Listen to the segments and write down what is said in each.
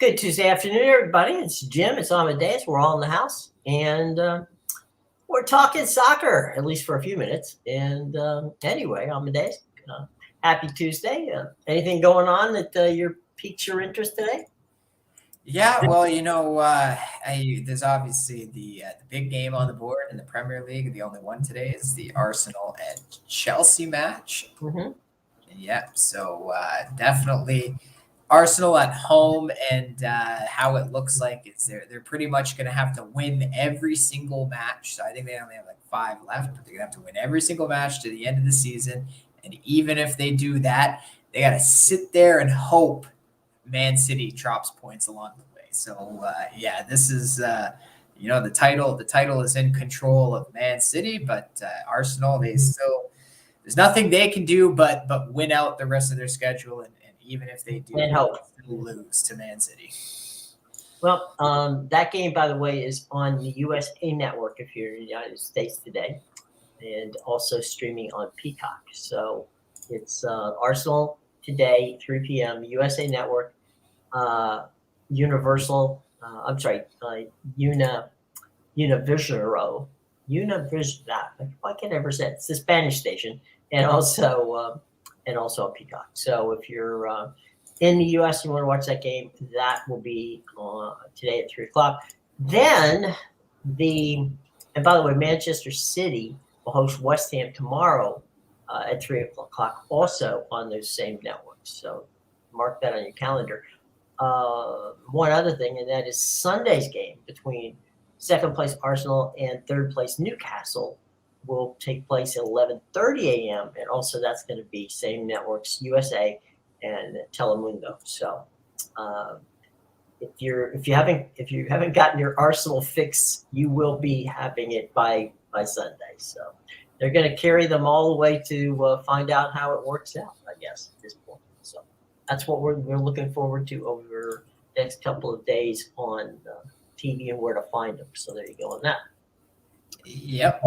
Good Tuesday afternoon, everybody. It's Jim. It's Amadeus. We're all in the house, and we're talking soccer, at least for a few minutes. And anyway, Amadeus, happy Tuesday. Anything going on that piques your interest today? Yeah, well, there's obviously the big game on the board in the Premier League. The only one today is the Arsenal and Chelsea match. Mm-hmm. Yeah, so definitely Arsenal at home, and how it looks like is they're pretty much going to have to win every single match. So I think they only have like 5 left, but they're going to have to win every single match to the end of the season. And even if they do that, they got to sit there and hope Man City drops points along the way. So this is the title. The title is in control of Man City, but Arsenal, there's nothing they can do but win out the rest of their schedule, and even if they do, lose to Man City. Well, that game, by the way, is on the USA Network if you're in the United States today, and also streaming on Peacock. So it's Arsenal today, 3 p.m. USA Network. Universal. Univisioro. Why can't I ever say it? It's the Spanish station, and also on Peacock. So if you're in the U.S. and you want to watch that game, that will be today at 3:00. Then and by the way, Manchester City will host West Ham tomorrow at 3:00, also on those same networks. So mark that on your calendar. One other thing, and that is Sunday's game between second place Arsenal and third place Newcastle will take place at 11:30 a.m. And also that's going to be same networks, USA and Telemundo. So if you haven't gotten your Arsenal fix, you will be having it by Sunday. So they're going to carry them all the way to find out how it works out, I guess, at this point. So that's what we're looking forward to over the next couple of days on TV and where to find them. So there you go on that. Yep.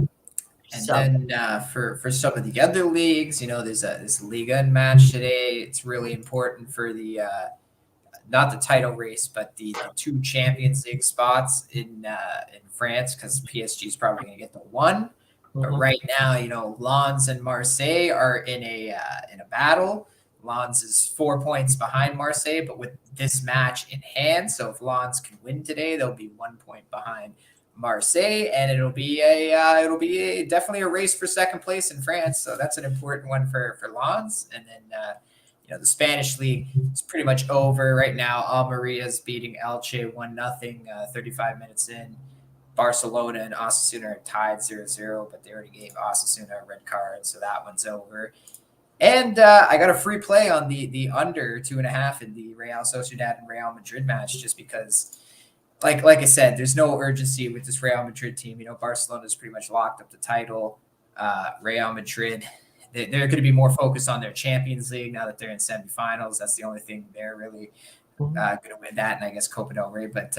And then for some of the other leagues, there's this Liga match today. It's really important for the not the title race, but the 2 Champions League spots in France, because PSG is probably going to get the 1. Mm-hmm. But right now, Lens and Marseille are in a battle. Lens is 4 points behind Marseille, but with this match in hand, so if Lens can win today, they'll be 1 point behind Marseille, and it'll be definitely a race for second place in France. So that's an important one for Lens. And then the Spanish league is pretty much over right now. Almeria's beating Elche 1-0, 35 minutes in. Barcelona and Osasuna are tied 0-0, but they already gave Osasuna a red card, so that one's over. And I got a free play on the under 2.5 in the Real Sociedad and Real Madrid match, just because, like I said, there's no urgency with this Real Madrid team. Barcelona's pretty much locked up the title. Real Madrid, they're going to be more focused on their Champions League now that they're in semifinals. That's the only thing they're really going to win that, and I guess Copa del Rey. But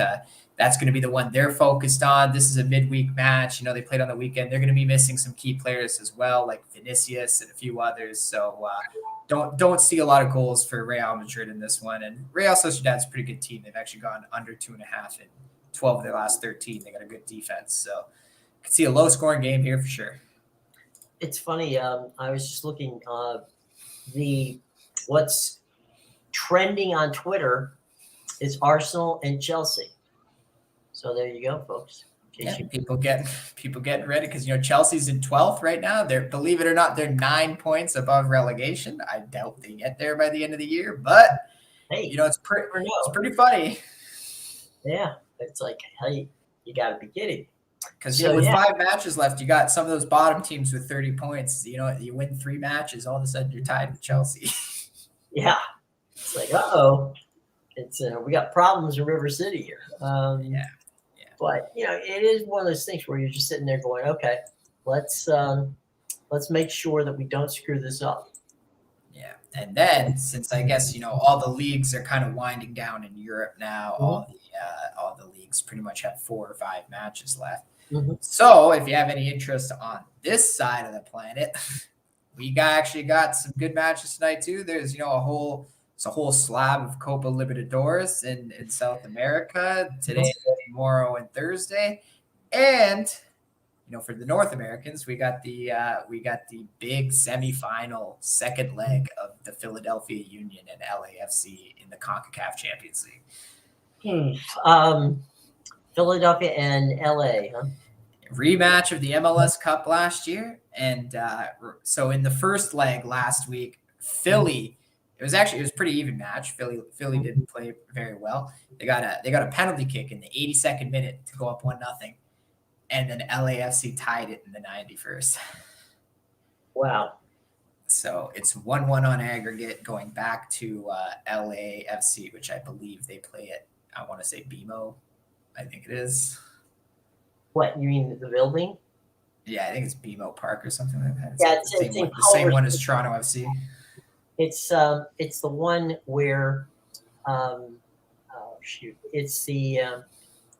that's going to be the one they're focused on. This is a midweek match. They played on the weekend. They're going to be missing some key players as well, like Vinicius and a few others. So don't see a lot of goals for Real Madrid in this one. And Real Sociedad's a pretty good team. They've actually gone under 2.5 in 12 of their last 13. They got a good defense. So you can see a low-scoring game here for sure. It's funny. I was just looking. What's trending on Twitter is Arsenal and Chelsea. So there you go, folks. Yeah, people getting ready because Chelsea's in 12th right now. Believe it or not, they're 9 points above relegation. I doubt they get there by the end of the year, but hey, it's pretty funny. Yeah, it's like, hey, you got to be kidding. Because with 5 matches left, you got some of those bottom teams with 30 points. You win 3 matches, all of a sudden you're tied with Chelsea. Yeah, it's like, it's we got problems in River City here. Yeah. But it is one of those things where you're just sitting there going, okay, let's make sure that we don't screw this up. Yeah, and then since I guess all the leagues are kind of winding down in Europe now, mm-hmm. all the leagues pretty much have 4 or 5 matches left. Mm-hmm. So if you have any interest on this side of the planet, we actually got some good matches tonight too. There's a whole It's a whole slab of Copa Libertadores in South America today, tomorrow, and Thursday. And for the North Americans, we got the big semifinal second leg of the Philadelphia Union and LAFC in the CONCACAF Champions League. Philadelphia and LA, huh? Rematch of the MLS Cup last year, and so in the first leg last week, Philly. It was a pretty even match. Philly didn't play very well. They got a penalty kick in the 82nd minute to go up 1-0, and then LAFC tied it in the 91st. Wow. So it's 1-1 on aggregate, going back to LAFC, which I believe they play at, I want to say BMO, I think it is. What, you mean the building? Yeah, I think it's BMO Park or something like that. It's the same one as Toronto FC. It's the one where, it's the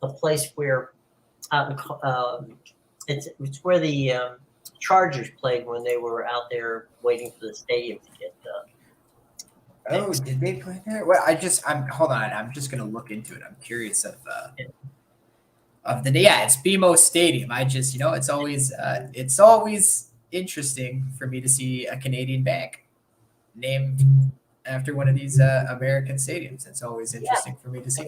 place where, it's where the Chargers played when they were out there waiting for the stadium to get. Oh, did they play there? Well, hold on. I'm just gonna look into it. I'm curious of the it's BMO Stadium. It's always interesting for me to see a Canadian bank named after one of these American stadiums. It's always interesting for me to see.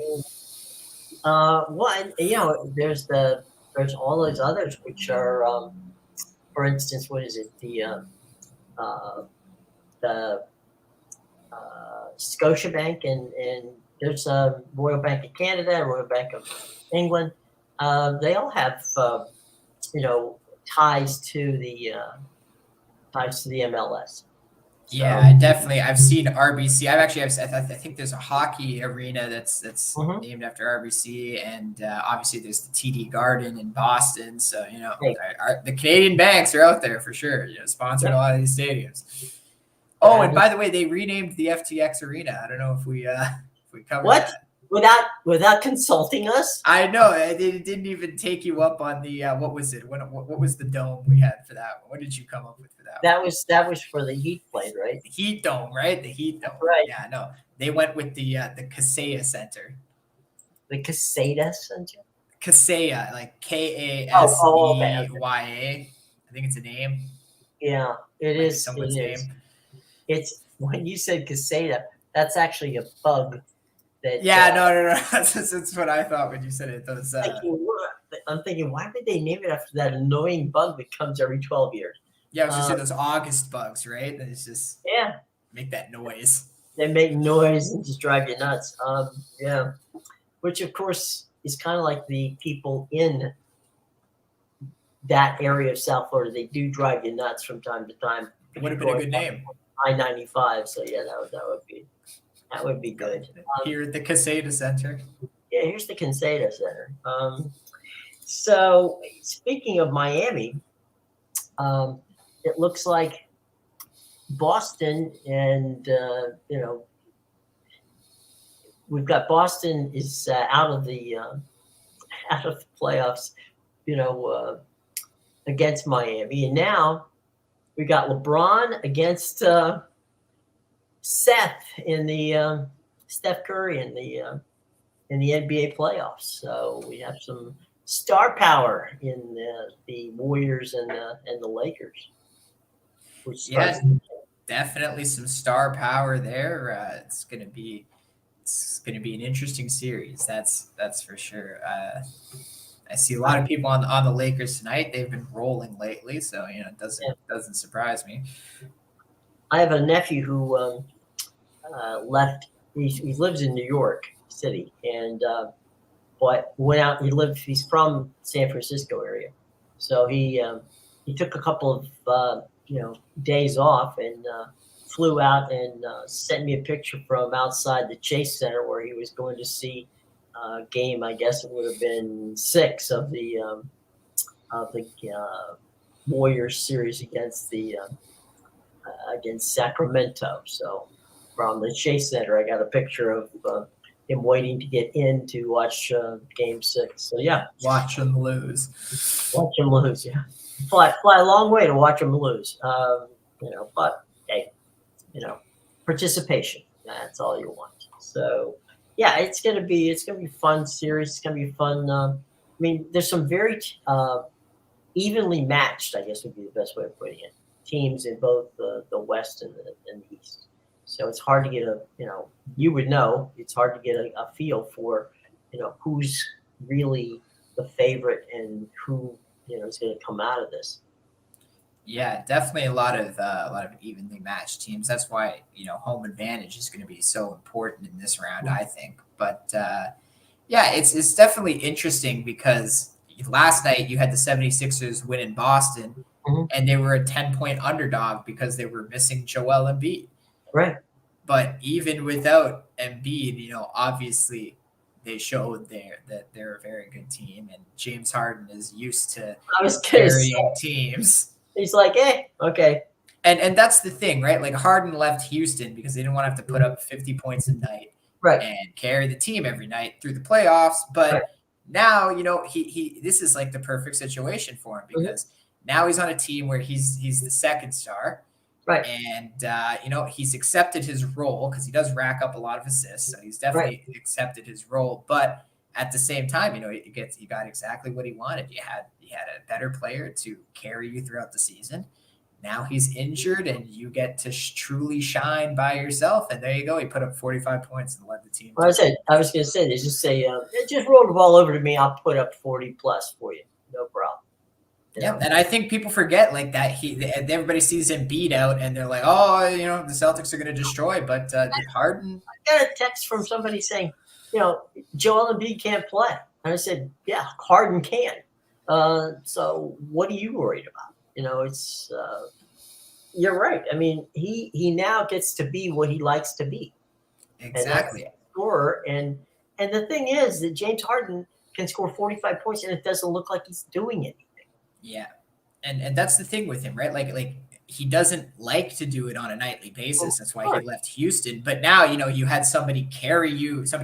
There's all those others which are, for instance, what is it? The Scotiabank and there's Royal Bank of Canada, Royal Bank of England. They all have ties to the MLS. Yeah, I've seen RBC. I think there's a hockey arena that's named after RBC, and obviously there's the TD Garden in Boston. So the Canadian banks are out there for sure. Sponsored a lot of these stadiums. Oh, and by the way, they renamed the FTX Arena. I don't know if we covered that. Without consulting us? I know it didn't even take you up on the what was it? What was the dome we had for that one? What did you come up with for that? That was for the Heat played, right? The Heat Dome, right? The Heat Dome. Right. Yeah, no, they went with the Kaseya Center. The Kaseya Center. Kaseya, like Kaseya. I think it's a name. Yeah, it is. Someone's name. It's when you said Kaseya, that's actually a bug. No. That's what I thought when you said it. I'm thinking, why would they name it after that annoying bug that comes every 12 years? Yeah, I was just saying those August bugs, right? That is just make that noise. They make noise and just drive you nuts. Yeah, which of course is kind of like the people in that area of South Florida. They do drive you nuts from time to time. It would have been a good name. I-95. So yeah, that would be good. Here at the Kaseya Center. Yeah, here's the Kaseya Center. So speaking of Miami, it looks like Boston and we've got Boston is out of the playoffs, against Miami, and now we got LeBron against Seth in the Steph Curry in the NBA playoffs. So we have some star power in the Warriors and the Lakers. Definitely some star power there. It's gonna be an interesting series. That's for sure. I see a lot of people on the Lakers tonight. They've been rolling lately, so it doesn't surprise me. I have a nephew who left. He lives in New York City, and but went out. He's from San Francisco area, so he took a couple of days off and flew out and sent me a picture from outside the Chase Center where he was going to see a game. I guess it would have been 6 of the Warriors series against Sacramento. So from the Chase Center, I got a picture of him waiting to get in to watch Game 6. So yeah, watch him lose. Yeah, fly a long way to watch him lose. But hey, participation. That's all you want. So yeah, it's gonna be fun series. It's gonna be fun. I mean, there's some very evenly matched, I guess would be the best way of putting it, teams in both the West and the East. So it's hard to get you would know, it's hard to get a feel for, who's really the favorite and who, is going to come out of this. Yeah, definitely a lot of evenly matched teams. That's why home advantage is going to be so important in this round, I think. But yeah, it's definitely interesting because last night you had the 76ers win in Boston, Mhm. and they were a 10-point underdog because they were missing Joel Embiid. Right. But even without Embiid, obviously they showed that they're a very good team, and James Harden is used to I was going to say, carrying teams. he's like, okay. And that's the thing, right? Like Harden left Houston because they didn't want to have to put up 50 points a night Right. and carry the team every night through the playoffs. But Right. now, he this is like the perfect situation for him because now he's on a team where he's the second star. Right. And he's accepted his role because he does rack up a lot of assists. So he's definitely accepted his role. But at the same time, he got exactly what he wanted. You had a better player to carry you throughout the season. Now he's injured, and you get to truly shine by yourself. And there you go. He put up 45 points and led the team. I was going to say, they just say, just roll the ball over to me. I'll put up 40 plus for you. No problem. Yeah, and I think people forget like that. Everybody sees him beat out, and they're like, "Oh, the Celtics are going to destroy." But Harden, I got a text from somebody saying, Joel Embiid can't play, and I said, "Yeah, Harden can." So what are you worried about? It's you're right. I mean, he now gets to be what he likes to be, exactly. and scorer. And the thing is that James Harden can score 45 points, and it doesn't look like he's doing it. Yeah, and that's the thing with him, right? Like he doesn't like to do it on a nightly basis. That's why he left Houston. But now you had somebody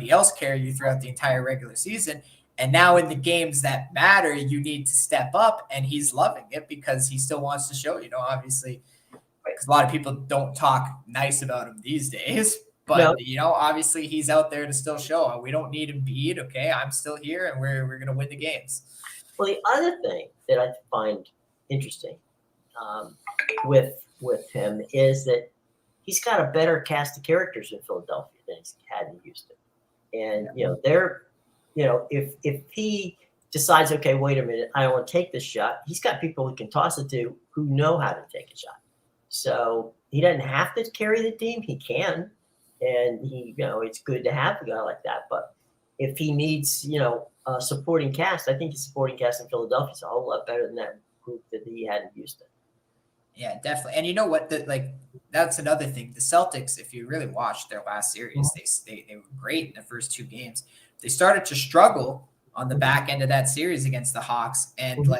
else carry you throughout the entire regular season, and now in the games that matter, you need to step up. And he's loving it because he still wants to show. Obviously, because a lot of people don't talk nice about him these days. But obviously he's out there to still show. We don't need Embiid. Okay, I'm still here, and we're gonna win the games. Well, the other thing that I find interesting with him is that he's got a better cast of characters in Philadelphia than he's had in Houston. And if he decides, okay, wait a minute, I don't want to take this shot, he's got people he can toss it to who know how to take a shot. So he doesn't have to carry the team. He can, and it's good to have a guy like that. But if he needs, a supporting cast, I think his supporting cast in Philadelphia is a whole lot better than that group that he had in Houston. Yeah, definitely. And you know what? That's another thing. The Celtics, if you really watched their last series, they were great in the first two games. They started to struggle on the back end of that series against the Hawks. And you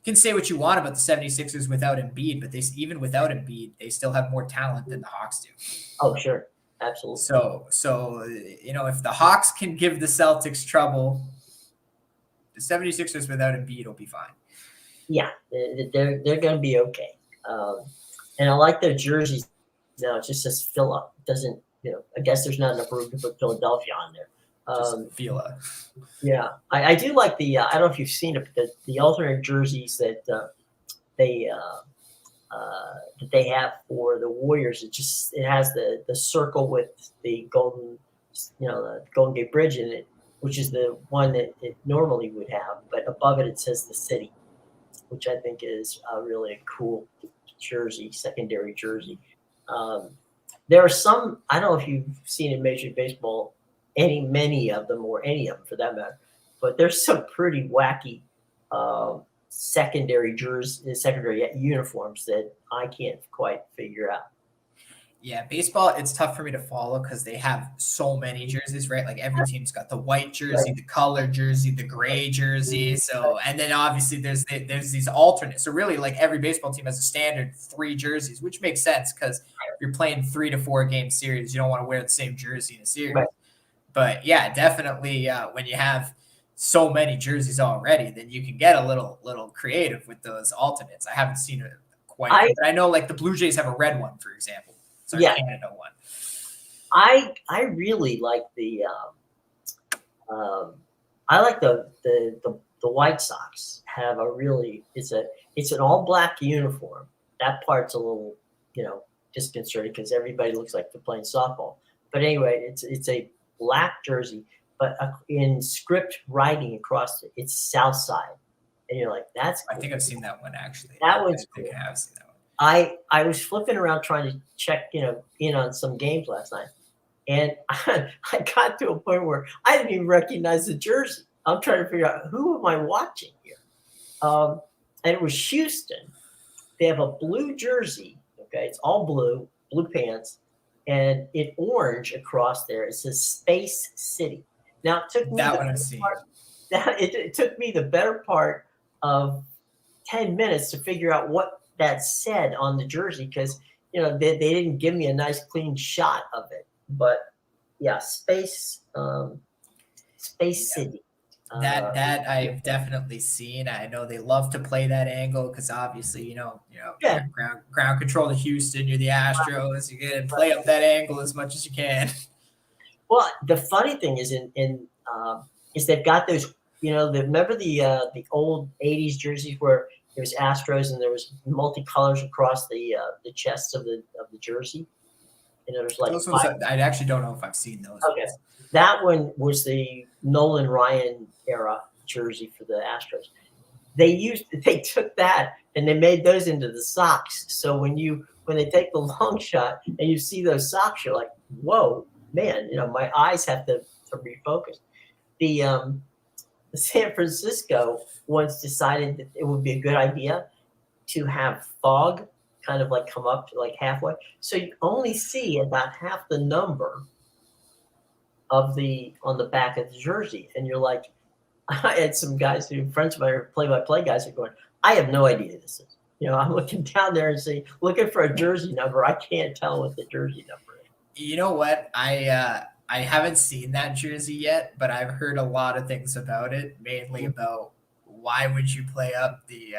can say what you want about the 76ers without Embiid, but even without Embiid, they still have more talent than the Hawks do. Oh, sure. Absolutely. So if the Hawks can give the Celtics trouble, the 76ers without Embiid will be fine. Yeah, they're going to be okay. And I like their jerseys now. It just says Phila. It doesn't, I guess there's not enough room to put Philadelphia on there. Just Phila. Yeah, I do like the. I don't know if you've seen it, but the alternate jerseys that they have for the Warriors. It has the circle with the golden, the Golden Gate Bridge in it, which is the one that it normally would have. But above it says the city, which I think is really a cool jersey, secondary jersey. There are some. I don't know if you've seen in Major League Baseball many of them, or any of them for that matter. But there's some pretty wacky secondary uniforms that I can't quite figure out. Yeah, baseball, it's tough for me to follow because they have so many jerseys, right? Like every team's got the white jersey, the colored jersey, the gray jersey. So, and then obviously there's these alternates. So really, like every baseball team has a standard 3 jerseys, which makes sense because if you're playing 3 to 4 game series, you don't want to wear the same jersey in a series. Right. But yeah, definitely when you have so many jerseys already, then you can get a little creative with those alternates. I haven't seen it quite, but I know like the Blue Jays have a red one, for example. So Canada one. I really like I like the White Sox have a really it's an all black uniform. That part's a little disconcerting because everybody looks like they're playing softball. But anyway, it's a black jersey, but in script writing across it, it's South Side, and you're like, that's cool. I think I've seen that one actually. That one's I think cool. I have seen that one. I was flipping around trying to check in on some games last night, and I got to a point where I didn't even recognize the jersey. I'm trying to figure out who am I watching here, and it was Houston. They have a blue jersey. Okay, it's all blue pants, and in orange across there. It says Space City. Now it took me That one I've seen. it took me the better part of 10 minutes to figure out what that said on the jersey because they didn't give me a nice clean shot of it. But yeah, Space City. That I've definitely seen. I know they love to play that angle because obviously, Yeah. ground control to Houston. You're the Astros. You get to play up that angle as much as you can. Well, the funny thing is is they've got those. Remember the old '80s jerseys where there was Astros and there was multicolors across the chest of the jersey. There's like Those ones, I actually don't know if I've seen those. Okay. That one was the Nolan Ryan era jersey for the Astros. They took that and they made those into the socks. So when they take the long shot and you see those socks, you're like, whoa, man, my eyes have to refocus. The San Francisco once decided that it would be a good idea to have fog kind of like come up to like halfway. So you only see about half the number on the back of the jersey. And you're like, I had some guys friends of mine, play-by-play guys are going, I have no idea who this is. I'm looking down there and looking for a jersey number. I can't tell what the jersey number is. You know what? I haven't seen that jersey yet, but I've heard a lot of things about it, mainly about why would you play up the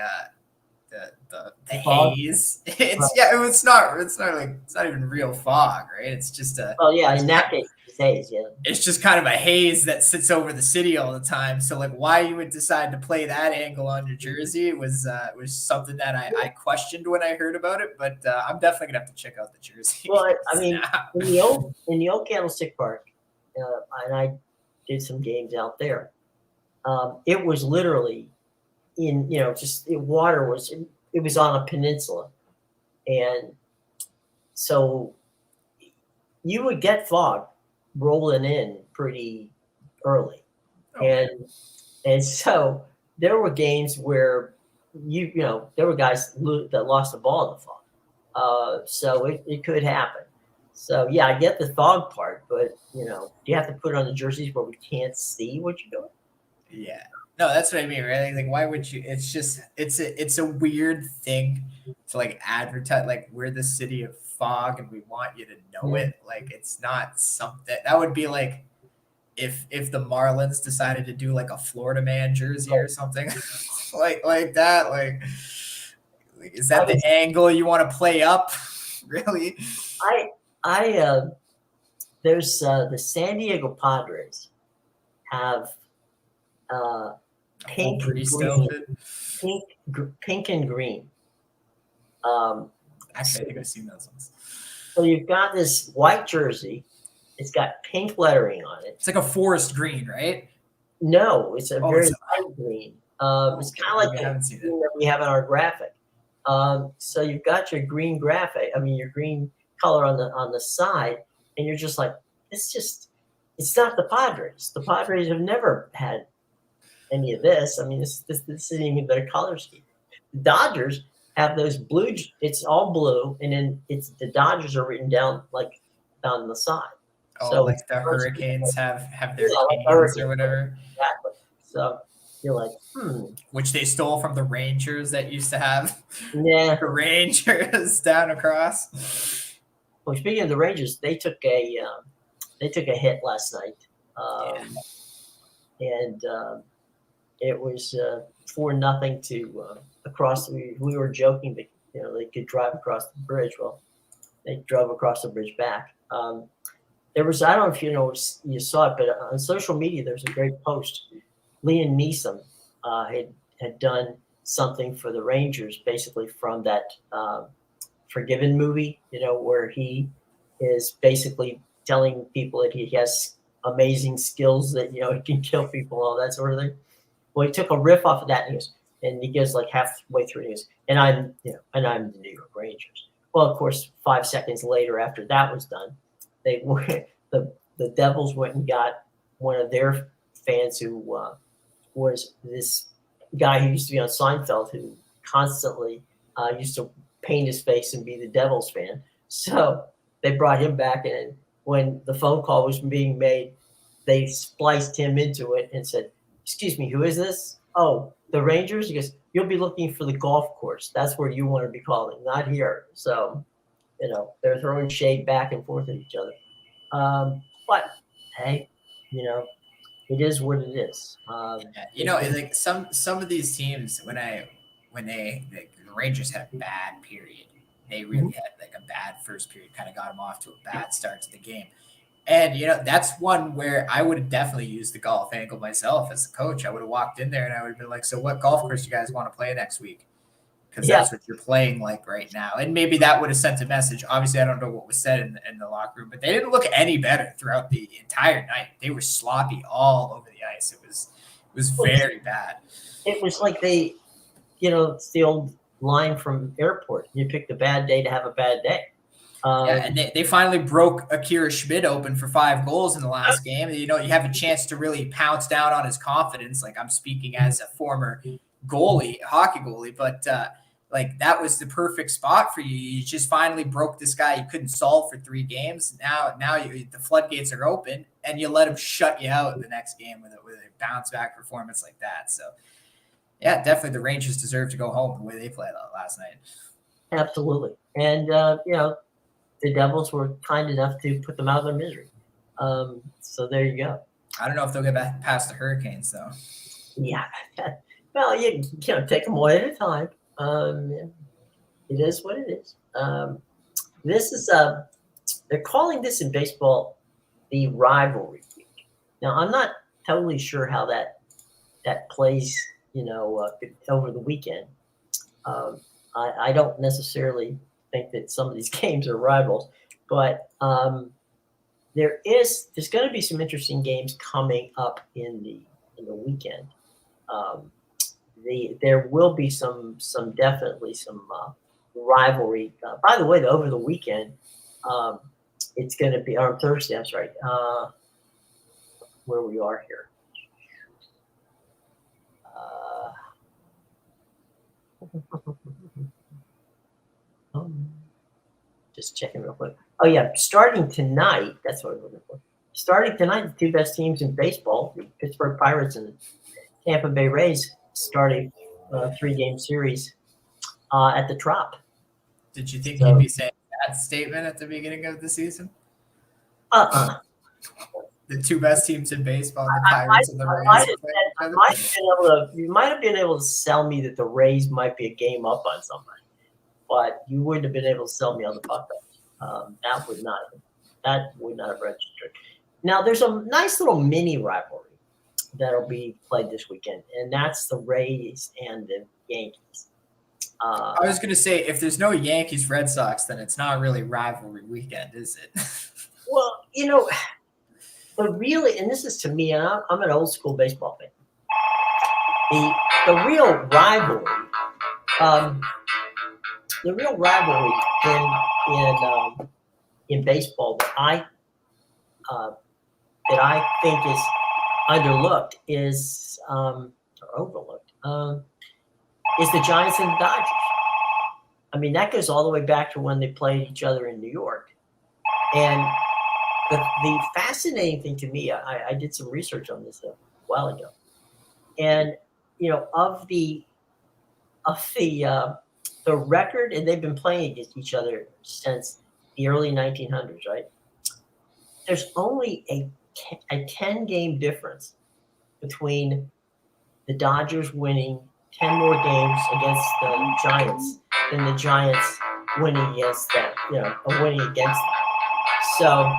haze? It's not even real fog, right? It's just in that case it's haze, yeah. It's just kind of a haze that sits over the city all the time. So like why you would decide to play that angle on your jersey was something that I questioned when I heard about it, but I'm definitely gonna have to check out the jersey. Well, I mean, in the old Candlestick Park, and I did some games out there. It was literally water was it was on a peninsula, and so you would get fog rolling in pretty early, and so there were games where there were guys that lost the ball in the fog, so it could happen. So yeah, I get the fog part, but do you have to put it on the jerseys where we can't see what you're doing? Yeah. No, that's what I mean, right? Like, why would you? It's just it's a weird thing to like advertise. Like, we're the city of fog, and we want you to know it. Like, it's not something that would be like if the Marlins decided to do like a Florida Man jersey or something like that. Like, is that the angle you want to play up? Really? There's the San Diego Padres have pink and green. Actually, I think I've seen those ones. So you've got this white jersey. It's got pink lettering on it. It's like a forest green, right? No, it's a very light green. It's kind of like the green that we have in our graphic. So you've got your green graphic. I mean, your green color on the side, and you're just like, it's not the Padres. The Padres have never had any of this. I mean, this isn't even their color scheme. The Dodgers have those blue. It's all blue, and then the Dodgers are written down like on the side. Oh, so like the Hurricanes have their canes or whatever. Exactly. So you're like, which they stole from the Rangers that used to have. Yeah, the Rangers down across. Well, speaking of the Rangers, they took a hit last night, and it was 4-0 to across. We were joking that they could drive across the bridge. Well, they drove across the bridge back. there was, I don't know if you saw it, but on social media, there's a great post. Liam Neeson had done something for the Rangers, basically from that Forgiven movie, where he is basically telling people that he has amazing skills, that he can kill people, all that sort of thing. Well, he took a riff off of that, and he goes like halfway through, and I'm the New York Rangers. Well, of course, 5 seconds later, after that was done, they the Devils went and got one of their fans who was this guy who used to be on Seinfeld, who constantly used to paint his face and be the Devils fan. So they brought him back, and when the phone call was being made, they spliced him into it and said, "Excuse me, who is this? Oh, the Rangers?" He goes, "You'll be looking for the golf course. That's where you want to be calling, not here." So, they're throwing shade back and forth at each other. But hey, it is what it is. Like some of these teams, when the Rangers had a bad period, they really had like a bad first period, kind of got them off to a bad start to the game. And, that's one where I would have definitely used the golf angle myself as a coach. I would have walked in there and I would have been like, "So what golf course do you guys want to play next week?" Because that's what you're playing like right now. And maybe that would have sent a message. Obviously, I don't know what was said in the locker room, but they didn't look any better throughout the entire night. They were sloppy all over the ice. It was very bad. It was like it's the old line from Airport. You picked a bad day to have a bad day. And they finally broke Akira Schmid open for 5 goals in the last game. And, you have a chance to really pounce down on his confidence. Like, I'm speaking as a former hockey goalie, but that was the perfect spot for you. You just finally broke this guy you couldn't solve for 3 games. Now the floodgates are open, and you let him shut you out the next game with a bounce back performance like that. So, yeah, definitely the Rangers deserve to go home the way they played last night. Absolutely. And, the Devils were kind enough to put them out of their misery. So there you go. I don't know if they'll get back past the Hurricanes, though. Yeah. Well, you take them one at a time. It is what it is. This is they're calling this in baseball the rivalry week. Now, I'm not totally sure how that plays, over the weekend. I don't necessarily think that some of these games are rivals, but there's going to be some interesting games coming up in the weekend. There will be definitely some rivalry. By the way, over the weekend, it's going to be on Thursday. I'm sorry, where we are here. Just checking real quick. Oh yeah, starting tonight. That's what I'm looking for. Starting tonight, the 2 best teams in baseball, the Pittsburgh Pirates and the Tampa Bay Rays, starting a 3-game series at the Trop. Did you think you'd be saying that statement at the beginning of the season? The 2 best teams in baseball, the Pirates and the Rays. You might have been able to sell me that the Rays might be a game up on somebody, but you wouldn't have been able to sell me on the Buckeyes. That would not have registered. Now, there's a nice little mini rivalry that'll be played this weekend, and that's the Rays and the Yankees. I was going to say, if there's no Yankees Red Sox, then it's not really rivalry weekend, is it? Well, but really, and this is to me, and I'm an old school baseball fan. The real rivalry, in baseball that I think is underlooked or overlooked is the Giants and the Dodgers. I mean, that goes all the way back to when they played each other in New York. And the fascinating thing to me, I did some research on this a while ago, and of the record, and they've been playing against each other since the early 1900s, right? There's only a 10-game difference between the Dodgers winning 10 more games against the Giants than the Giants winning against them, winning against them. So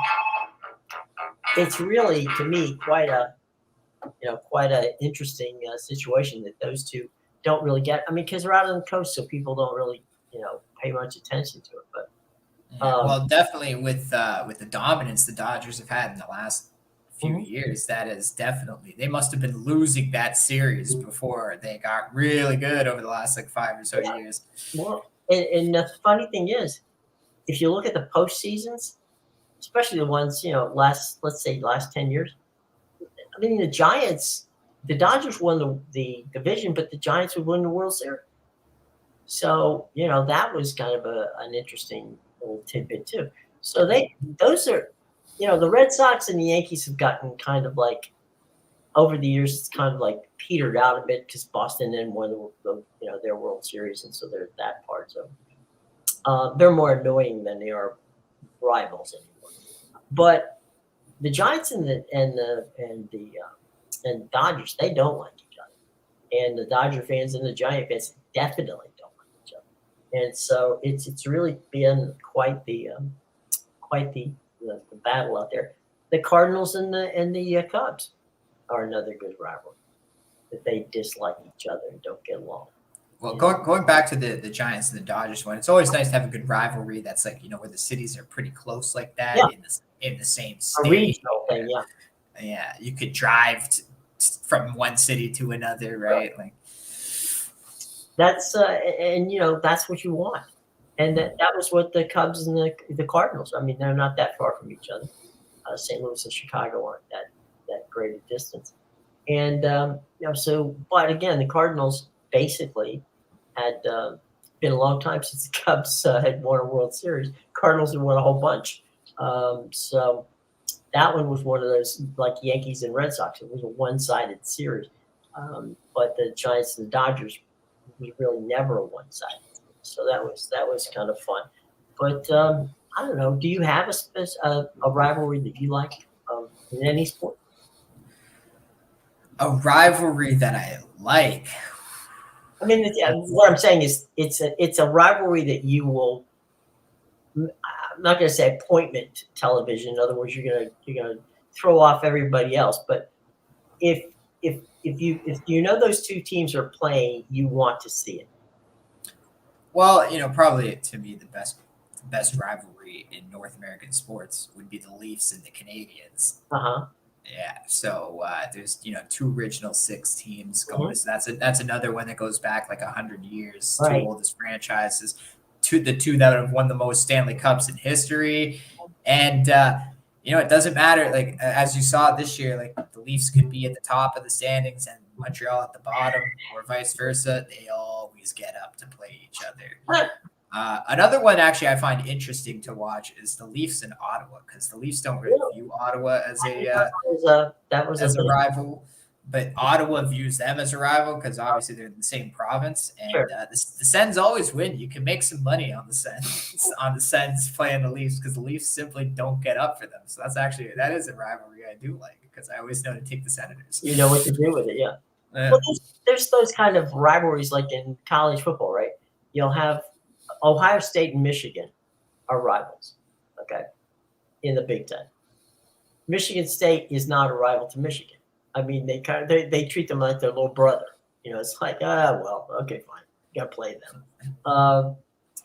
it's really, to me, quite a interesting situation that those two don't really get. I mean, because they're out on the coast, so people don't really, pay much attention to it. But Yeah, well, definitely with the dominance the Dodgers have had in the last few Mhm. years, that is definitely they must have been losing that series before they got really good over the last like 5 or so years. well, and the funny thing is, if you look at the postseasons, especially the ones let's say last 10 years. I mean, the Dodgers won the division, but the Giants would win the World Series. So, that was kind of an interesting little tidbit too. So those are, the Red Sox and the Yankees have gotten kind of like over the years, it's kind of like petered out a bit because Boston then won their World Series, and so they're that part. So they're more annoying than they are rivals anymore. But the Giants and Dodgers, they don't like each other, and the Dodger fans and the Giant fans definitely don't like each other, and so it's really been quite the battle out there. The Cardinals and the Cubs are another good rivalry that they dislike each other and don't get along. Well, going back to the Giants and the Dodgers one, it's always nice to have a good rivalry that's like where the cities are pretty close like that Yeah. in the same A state. regional thing, yeah. Yeah, you could drive from one city to another, right? Like, That's that's what you want, and that was what the Cubs and the Cardinals. I mean, they're not that far from each other. St. Louis and Chicago aren't that great a distance, and but again, the Cardinals basically had been a long time since the Cubs had won a World Series. Cardinals had won a whole bunch, so that one was one of those like Yankees and Red Sox. It was a one-sided series, but the Giants and the Dodgers was really never a one-sided. So that was kind of fun. But I don't know. Do you have a rivalry that you like in any sport? a rivalry that I like. I mean, what I'm saying is it's a rivalry that you will. I'm not going to say appointment television. In other words, you're gonna throw off everybody else. But if you know those two teams are playing, you want to see it. Well, probably to me the best rivalry in North American sports would be the Leafs and the Canadians. Uh huh. Yeah, so there's two original six teams going. Mhm. So that's another one that goes back like 100 years. Two Right. oldest franchises, the two that have won the most Stanley Cups in history, and it doesn't matter. Like as you saw this year, like the Leafs could be at the top of the standings and Montreal at the bottom, or vice versa. They always get up to play each other. Another one actually I find interesting to watch is the Leafs in Ottawa because the Leafs don't really view Ottawa as a Thing. rival, but Ottawa views them as a rival because obviously they're in the same province, and Sure. the Sens always win. You can make some money on the Sens playing the Leafs because the Leafs simply don't get up for them. So that is a rivalry I do like because I always know to take the Senators. You know what to do with it, yeah. Yeah. Well, there's those kind of rivalries like in college football, right? You'll have Ohio State and Michigan are rivals, okay, in the Big Ten. Michigan State is not a rival to Michigan. I mean, they treat them like their little brother. It's like, well, okay, fine, you got to play them.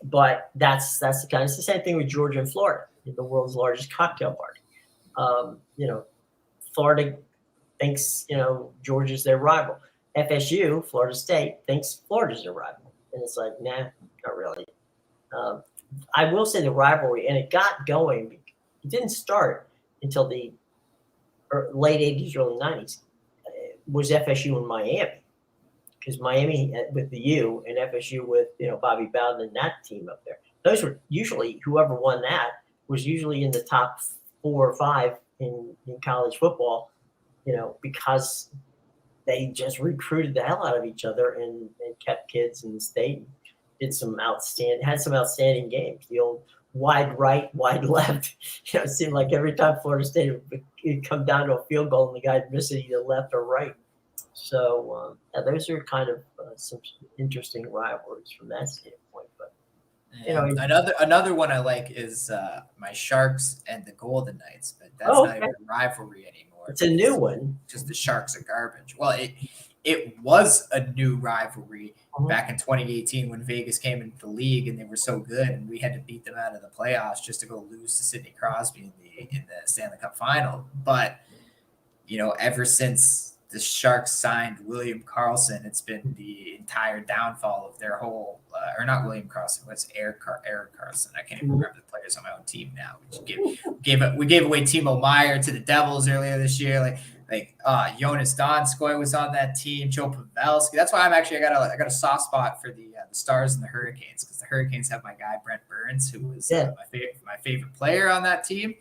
But that's the kind. It's the same thing with Georgia and Florida, the world's largest cocktail party. Florida thinks Georgia's their rival. FSU, Florida State, thinks Florida's their rival, and it's like, nah, not really. I will say the rivalry, and it got going. It didn't start until the late '80s, early '90s. Was FSU and Miami, because Miami with the U and FSU with Bobby Bowden and that team up there. Those were usually whoever won that was usually in the top 4 or 5 in college football. Because they just recruited the hell out of each other and kept kids in the state. Had some outstanding games. The old wide right, wide left. It seemed like every time Florida State would come down to a field goal and the guy would miss it either left or right. So those are kind of some interesting rivalries from that standpoint. But You know, Another one I like is my Sharks and the Golden Knights, but that's Oh, not okay. even a rivalry anymore. it's a new one. Just the Sharks are garbage. Well, it was a new rivalry Mhm. back in 2018 when Vegas came into the league and they were so good, and we had to beat them out of the playoffs just to go lose to Sidney Crosby in the Stanley Cup final. But ever since the Sharks signed William Karlsson, it's been the entire downfall of their whole, or not William Karlsson, what's Eric Karlsson? I can't even remember the players on my own team now. We gave away Timo Meyer to the Devils earlier this year. Jonas Donskoy was on that team. Joe Pavelski. That's why I got a soft spot for the Stars and the Hurricanes, because the Hurricanes have my guy Brent Burns, who was my favorite player on that team,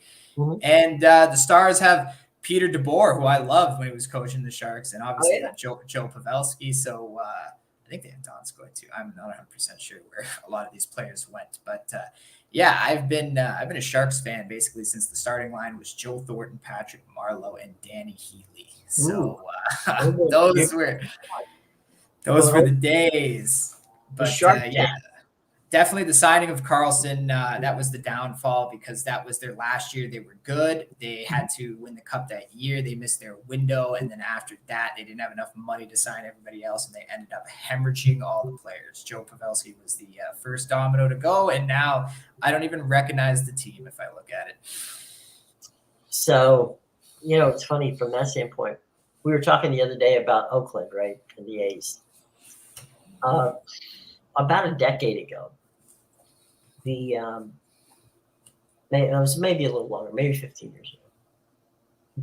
and the Stars have Peter DeBoer, who I loved when he was coaching the Sharks, and obviously Joe Pavelski. So I think they have Donskoy too. I'm not 100% sure where a lot of these players went, but I've been a Sharks fan basically since the starting line was Joe Thornton, Patrick Marleau, and Danny Heatley. So those were the days. But definitely the signing of Karlsson, that was the downfall, because that was their last year. They were good. They had to win the cup that year. They missed their window. And then after that, they didn't have enough money to sign everybody else, and they ended up hemorrhaging all the players. Joe Pavelski was the first domino to go, and now I don't even recognize the team if I look at it. So, it's funny from that standpoint. We were talking the other day about Oakland, right, and the A's. About a decade ago, it was maybe a little longer, maybe 15 years ago,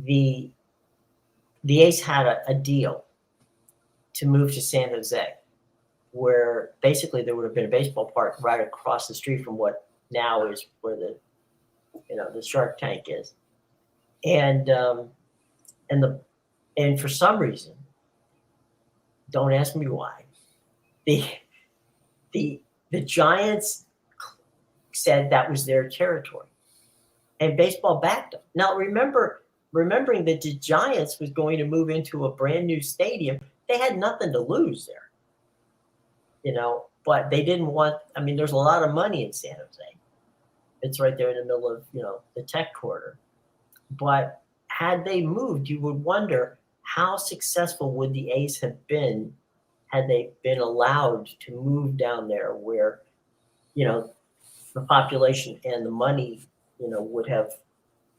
the A's had a deal to move to San Jose, where basically there would have been a baseball park right across the street from what now is where the Shark Tank is, and for some reason, don't ask me why, the Giants said that was their territory, and baseball backed them. Now, remembering that the Giants was going to move into a brand new stadium, they had nothing to lose there, but they didn't want, there's a lot of money in San Jose. It's right there in the middle of, the tech corridor. But had they moved, you would wonder how successful would the A's have been had they been allowed to move down there, where, the population and the money, would have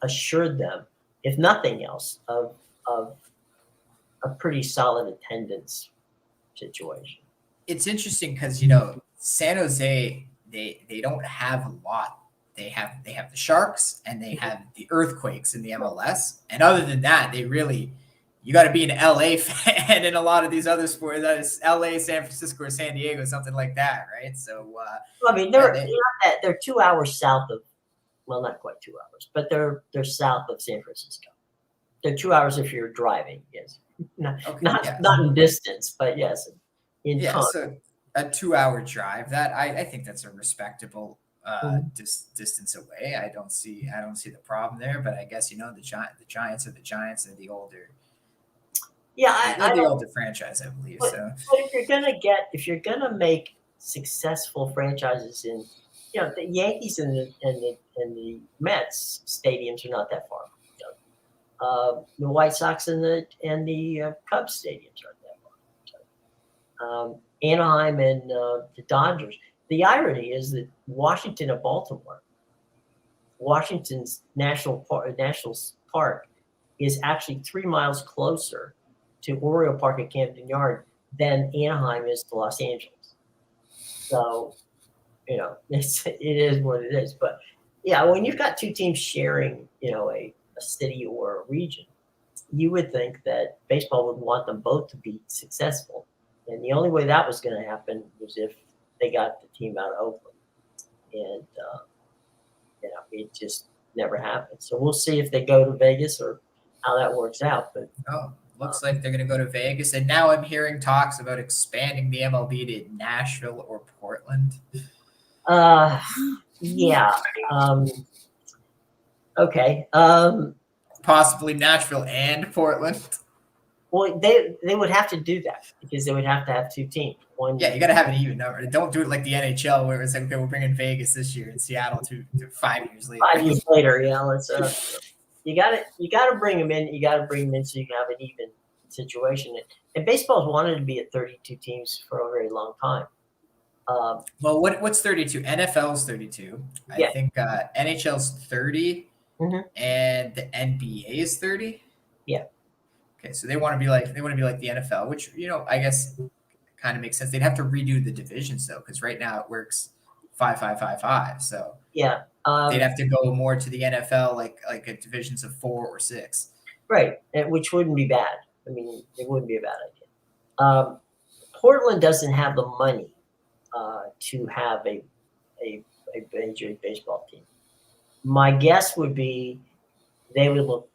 assured them, if nothing else, of a pretty solid attendance situation. It's interesting because, San Jose, they don't have a lot. They have the Sharks and they have the Earthquakes in the MLS. And other than that, you got to be an LA fan in a lot of these other sports. That is LA, San Francisco, or San Diego, something like that, right? So, they're 2 hours south of, well, not quite 2 hours, but they're south of San Francisco. They're 2 hours if you're driving, yes. Not in distance, but yes, in time. So a 2 hour drive, that I think that's a respectable distance away. I don't see the problem there, but I guess the Giants are the Giants, and the older. Yeah, the older franchise, I believe. But if you're gonna make successful franchises in, the Yankees and the Mets stadiums are not that far. The White Sox and the Cubs stadiums aren't that far. Anaheim and the Dodgers. The irony is that Washington and Baltimore, Washington's National Park is actually 3 miles closer to Oriole Park at Camden Yard than Anaheim is to Los Angeles. So, it is what it is. But yeah, when you've got two teams sharing, a city or a region, you would think that baseball would want them both to be successful. And the only way that was going to happen was if they got the team out of Oakland. And, it just never happened. So we'll see if they go to Vegas or how that works out. But looks like they're going to go to Vegas. And now I'm hearing talks about expanding the MLB to Nashville or Portland. Yeah. Okay. Possibly Nashville and Portland. Well, they would have to do that because they would have to have two teams. One, Yeah, you got to have an even number. Don't do it like the NHL where it's like, okay, we're bringing Vegas this year and Seattle to 5 years later. 5 years later, let's you got to bring them in. You got to bring them in so you can have an even situation. And baseball's wanted to be at 32 teams for a very long time. Well, what's 32? NFL's 32. Yeah. I think NHL's 30, Mhm. and the NBA is 30. Yeah. Okay, so they want to be like the NFL, which I guess kind of makes sense. They'd have to redo the divisions though, because right now it works 5-5-5-5. So yeah, they'd have to go more to the NFL, like a divisions of 4 or 6. right, which wouldn't be bad. I mean, it wouldn't be a bad idea. Portland doesn't have the money to have a Major League Baseball team. My guess would be they would look.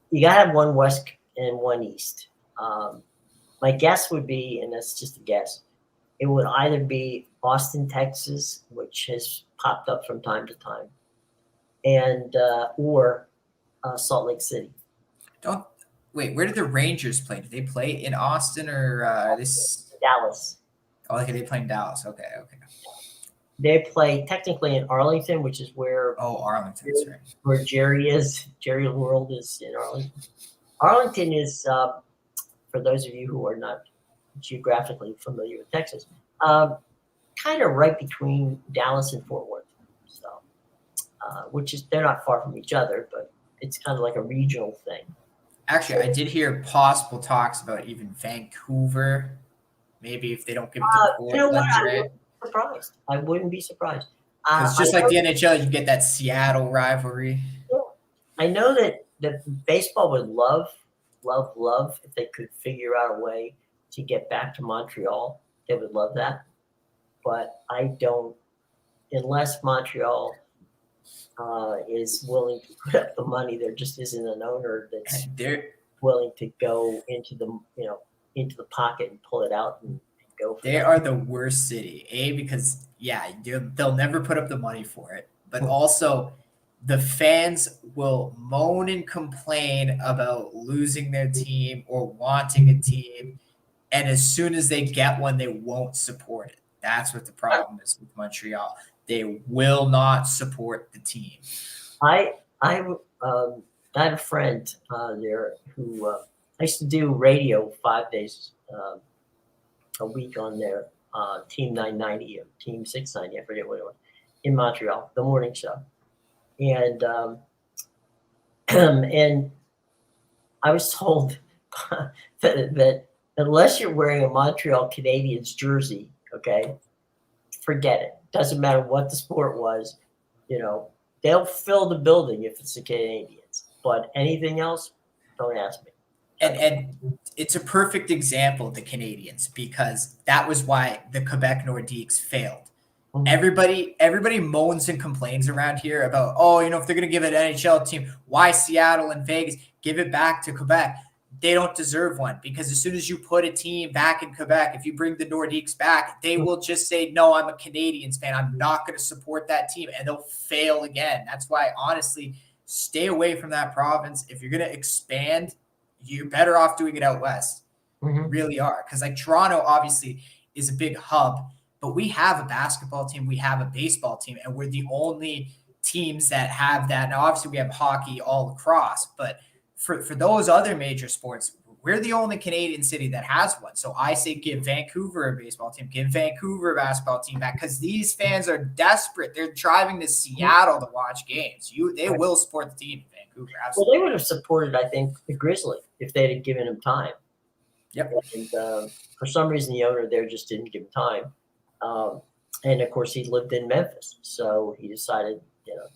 You got to have one West and one East. My guess would be, and that's just a guess, it would either be Austin, Texas, which has popped up from time to time, and or Salt Lake City. Wait, where did the Rangers play? Did they play in Austin or this? Dallas. Oh, okay, they play in Dallas. Okay. They play technically in Arlington, which is where Arlington, right. Where Jerry is. Jerry World is in Arlington. Arlington is, for those of you who are not geographically familiar with Texas, kind of right between Dallas and Fort Worth. So, which is, they're not far from each other, but it's kind of like a regional thing. Actually, I did hear possible talks about even Vancouver. Maybe if they don't give it to Portland. Surprised. I wouldn't be surprised. It's just like the NHL, you get that Seattle rivalry. I know that baseball would love if they could figure out a way to get back to Montreal. They would love that. But I don't, unless Montreal is willing to put up the money, there just isn't an owner that's willing to go into the pocket and pull it out and go for They it. are the worst city, because they'll never put up the money for it, but also the fans will moan and complain about losing their team or wanting a team, and as soon as they get one, they won't support it. That's what the problem is with Montreal. They will not support the team. I had a friend there who I used to do radio 5 days a week on their Team 990 or Team 690, I forget what it was, in Montreal, the morning show. And and I was told that unless you're wearing a Montreal Canadiens jersey, okay, forget it. Doesn't matter what the sport was, they'll fill the building if it's the Canadiens. But anything else, don't ask me. And it's a perfect example of the Canadiens, because that was why the Quebec Nordiques failed. Mhm. Everybody moans and complains around here about, if they're going to give an NHL team, why Seattle and Vegas? Give it back to Quebec. They don't deserve one, because as soon as you put a team back in Quebec, if you bring the Nordiques back, they will just say, no, I'm a Canadiens fan. I'm not going to support that team, and they'll fail again. That's why, honestly, stay away from that province. If you're going to expand, you're better off doing it out west. Mm-hmm. You really are. Because like Toronto obviously is a big hub, but we have a basketball team, we have a baseball team, and we're the only teams that have that. Now, obviously we have hockey all across, but for those other major sports, we're the only Canadian city that has one. So I say give Vancouver a baseball team, give Vancouver a basketball team back, because these fans are desperate. They're driving to Seattle to watch games. They will support the team in Vancouver. Absolutely. Well, they would have supported, I think, the Grizzly if they had given him time. Yep. And for some reason, the owner there just didn't give him time. And of course, he lived in Memphis, so he decided,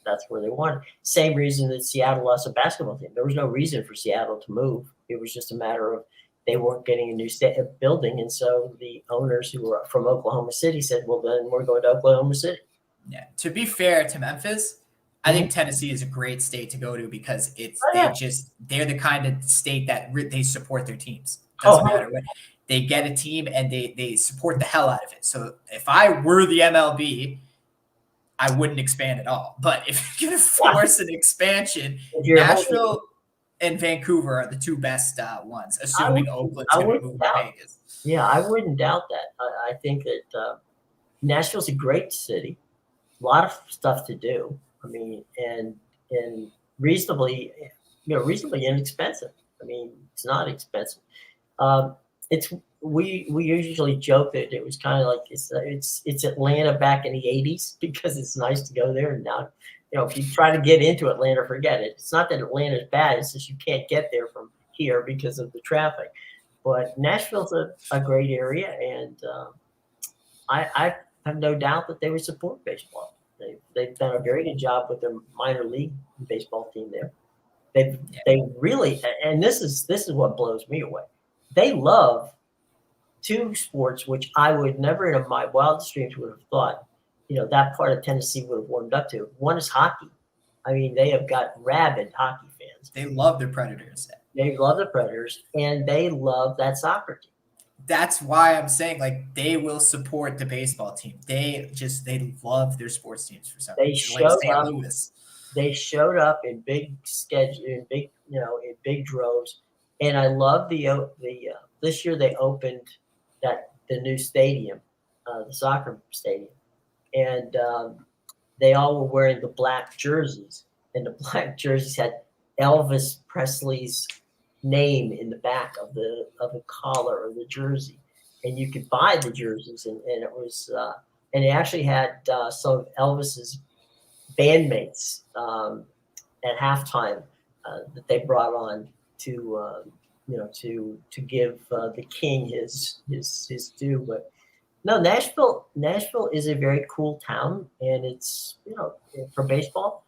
that's where they wanted. Same reason that Seattle lost a basketball team. There was no reason for Seattle to move. It was just a matter of they weren't getting a new building, and so the owners who were from Oklahoma City said, "Well, then we're going to Oklahoma City." Yeah. To be fair to Memphis, I think Tennessee is a great state to go to, because they're the kind of state that they support their teams. Doesn't matter what. They get a team and they support the hell out of it. So if I were the MLB, I wouldn't expand at all. But if you're going to force an expansion, and Vancouver are the two best ones, I assuming would- Oakland's I going to would move to doubt- Vegas. Yeah, I wouldn't doubt that. I think that Nashville's a great city, a lot of stuff to do. I mean, and reasonably, reasonably inexpensive. I mean, it's not expensive. It's we usually joke that it was kind of like it's Atlanta back in the '80s because it's nice to go there. And now, if you try to get into Atlanta, forget it. It's not that Atlanta's bad; it's just you can't get there from here because of the traffic. But Nashville's a great area, and I have no doubt that they would support baseball. They've done a very good job with their minor league baseball team there. They really, and this is what blows me away. They love two sports which I would never in my wildest dreams would have thought, that part of Tennessee would have warmed up to. One is hockey. I mean, they have got rabid hockey fans. They love their Predators. They love the Predators, and they love that soccer team. That's why I'm saying they will support the baseball team. They love their sports teams for some reason. Like St. Louis. They showed up in big schedule, in big droves, and I love the this year they opened the new stadium, the soccer stadium, and they all were wearing the black jerseys, and the black jerseys had Elvis Presley's name in the back of the collar or the jersey, and you could buy the jerseys, and it was and they actually had some of Elvis's bandmates at halftime that they brought on to to give the king his due. But no, Nashville is a very cool town, and it's for baseball.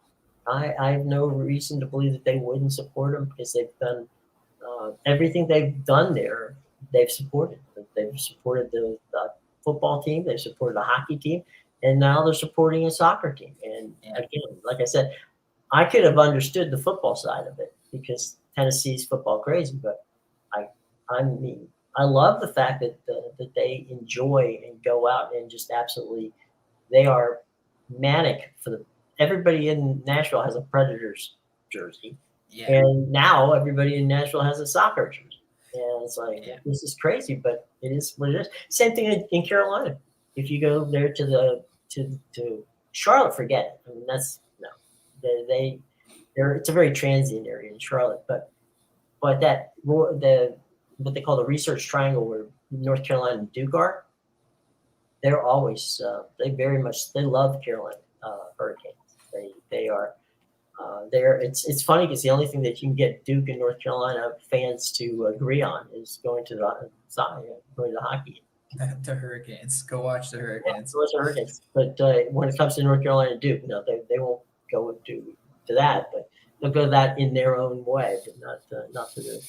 I have no reason to believe that they wouldn't support them because they've done everything they've done there. They've supported. They've supported the football team. They've supported the hockey team, and now they're supporting a soccer team. And again, like I said, I could have understood the football side of it because Tennessee's football crazy, but I love the fact that they enjoy and go out and just absolutely, they are manic for everybody in Nashville has a Predators jersey. Yeah. And now everybody in Nashville has a soccer jersey. And it's like, this is crazy, but it is what it is. Same thing in Carolina. If you go there to Charlotte, forget it. I mean, it's a very transient area in Charlotte, but what they call the Research Triangle, where North Carolina and Duke are, they're always they love Carolina Hurricanes. They are there. It's funny because the only thing that you can get Duke and North Carolina fans to agree on is going to the hockey. The Hurricanes. Go watch the Hurricanes. Yeah, the Hurricanes. But when it comes to North Carolina and Duke, no, they won't go to that, but they'll go that in their own way, but not to the.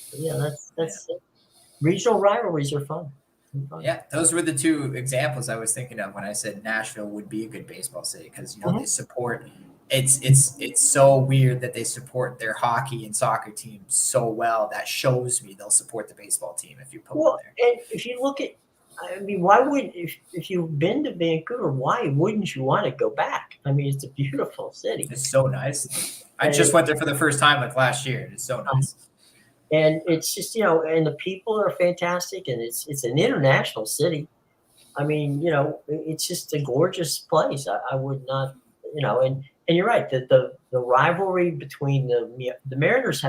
That's regional rivalries are fun. Yeah, those were the two examples I was thinking of when I said Nashville would be a good baseball city because they support. It's so weird that they support their hockey and soccer teams so well. That shows me they'll support the baseball team if you put them there. And if you look at, I mean, why would if you've been to Vancouver, why wouldn't you want to go back? I mean, it's a beautiful city. It's so nice. I just went there for the first time last year. It's so nice. And it's just and the people are fantastic, and it's an international city. I mean, it's just a gorgeous place. I would not, and you're right. The rivalry between the Mariners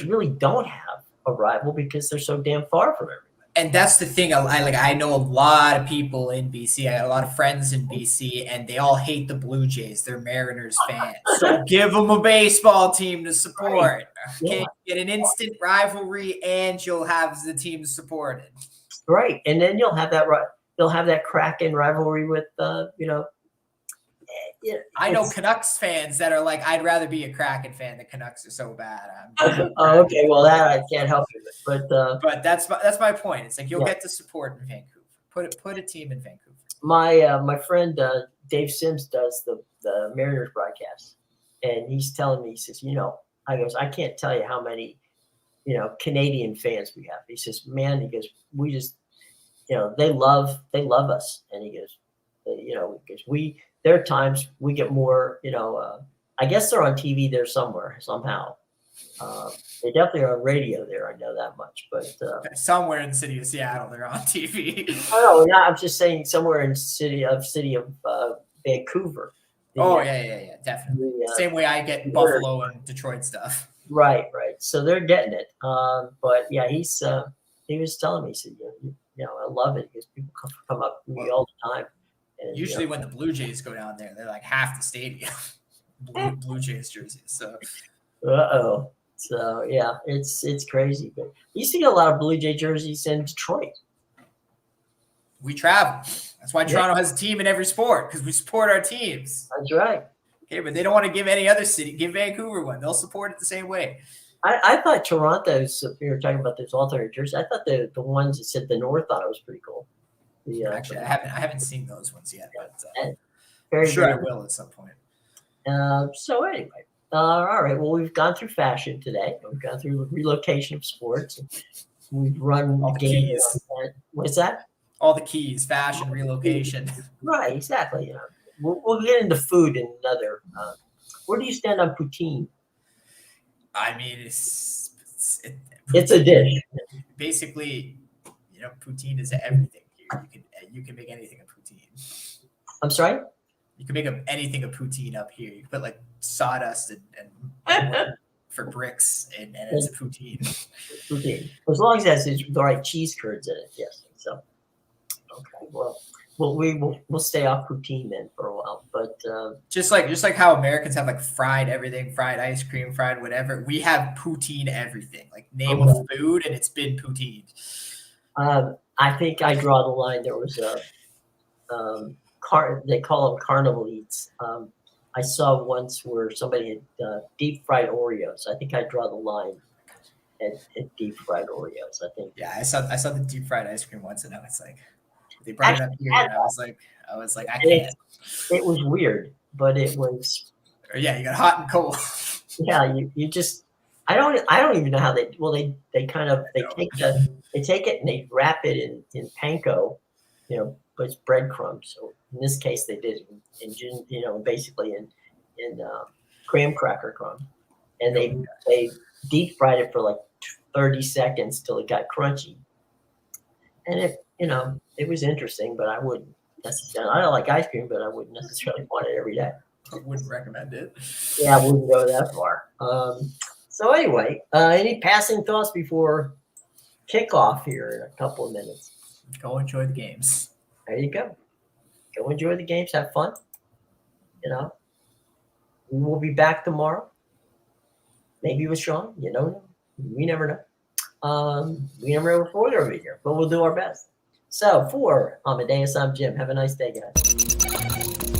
really don't have a rival because they're so damn far from everybody. And that's the thing. I know a lot of people in BC. I got a lot of friends in BC, and they all hate the Blue Jays. They're Mariners fans. So give them a baseball team to support. Right. Okay, get an instant rivalry, and you'll have the team supported. Right, and then you'll have that Kraken rivalry with I know Canucks fans that are like, I'd rather be a Kraken fan. The Canucks are so bad. Oh, okay. Well, that I can't help you with, but that's my point. It's like you'll get to support in Vancouver. Put a team in Vancouver. My friend Dave Sims does the Mariners broadcast, and he's telling me, he says, I can't tell you how many Canadian fans we have. He says, man, we just they love us, and he goes, there are times we get more, I guess they're on TV there somehow. They definitely are on radio there. I know that much. But Somewhere in the city of Seattle, they're on TV. oh no, I'm just saying somewhere in city of Vancouver. Yeah, definitely. Same way I get Buffalo and Detroit stuff. Right. So they're getting it. But yeah, he was telling me, he said, I love it because people come up to me all the time. And, usually when the Blue Jays go down there, they're like half the stadium. Blue Jays jerseys. So. So yeah, it's crazy. But you see a lot of Blue Jay jerseys in Detroit. We travel. That's why Toronto has a team in every sport, because we support our teams. That's right. Okay, but they don't want to give any other city. Give Vancouver one. They'll support it the same way. I thought Toronto's. If you were talking about those alternate jerseys, I thought the ones that said the North on it was pretty cool. Actually, I haven't seen those ones yet, but very I'm sure I good. will at some point. So anyway, all right. Well, we've gone through fashion today. We've gone through relocation of sports. We've run All the the game. keys. What's that? All the keys: fashion, relocation. Right, exactly. We'll get into food in another. Where do you stand on poutine? I mean, it's a dish. Basically, poutine is everything here. You can make anything a poutine. I'm sorry? You can make anything a poutine up here. You can put like sawdust and wood for bricks, and it's a poutine. Poutine. As long as it has the right cheese curds in it, yes. So, okay. Well, we'll stay off poutine then for a while. But just like how Americans have like fried everything, fried ice cream, fried whatever, we have poutine everything. Like name a food and it's been poutine. I think I draw the line. There was a they call them carnival eats. I saw once where somebody had deep fried Oreos. I think I draw the line at deep fried Oreos. I think. Yeah, I saw the deep fried ice cream once, and I was like, they brought it up here, and I was like, I can't. It was weird, but it was. Yeah, you got hot and cold. Yeah, you just. I don't even know how they. Well, they take it and they wrap it in panko, but it's breadcrumbs. So in this case, they did it in basically in graham cracker crumb, and they deep fried it for like 30 seconds till it got crunchy. And it was interesting, but I wouldn't necessarily. I don't like ice cream, but I wouldn't necessarily want it every day. I wouldn't recommend it. Yeah, I wouldn't go that far. So anyway, any passing thoughts before kickoff here in a couple of minutes? Go enjoy the games. There you go. Go enjoy the games. Have fun. We will be back tomorrow. Maybe with Sean. We never know. We never know before they'll be here, but we'll do our best. So for Amadeus, I'm Jim. Have a nice day, guys.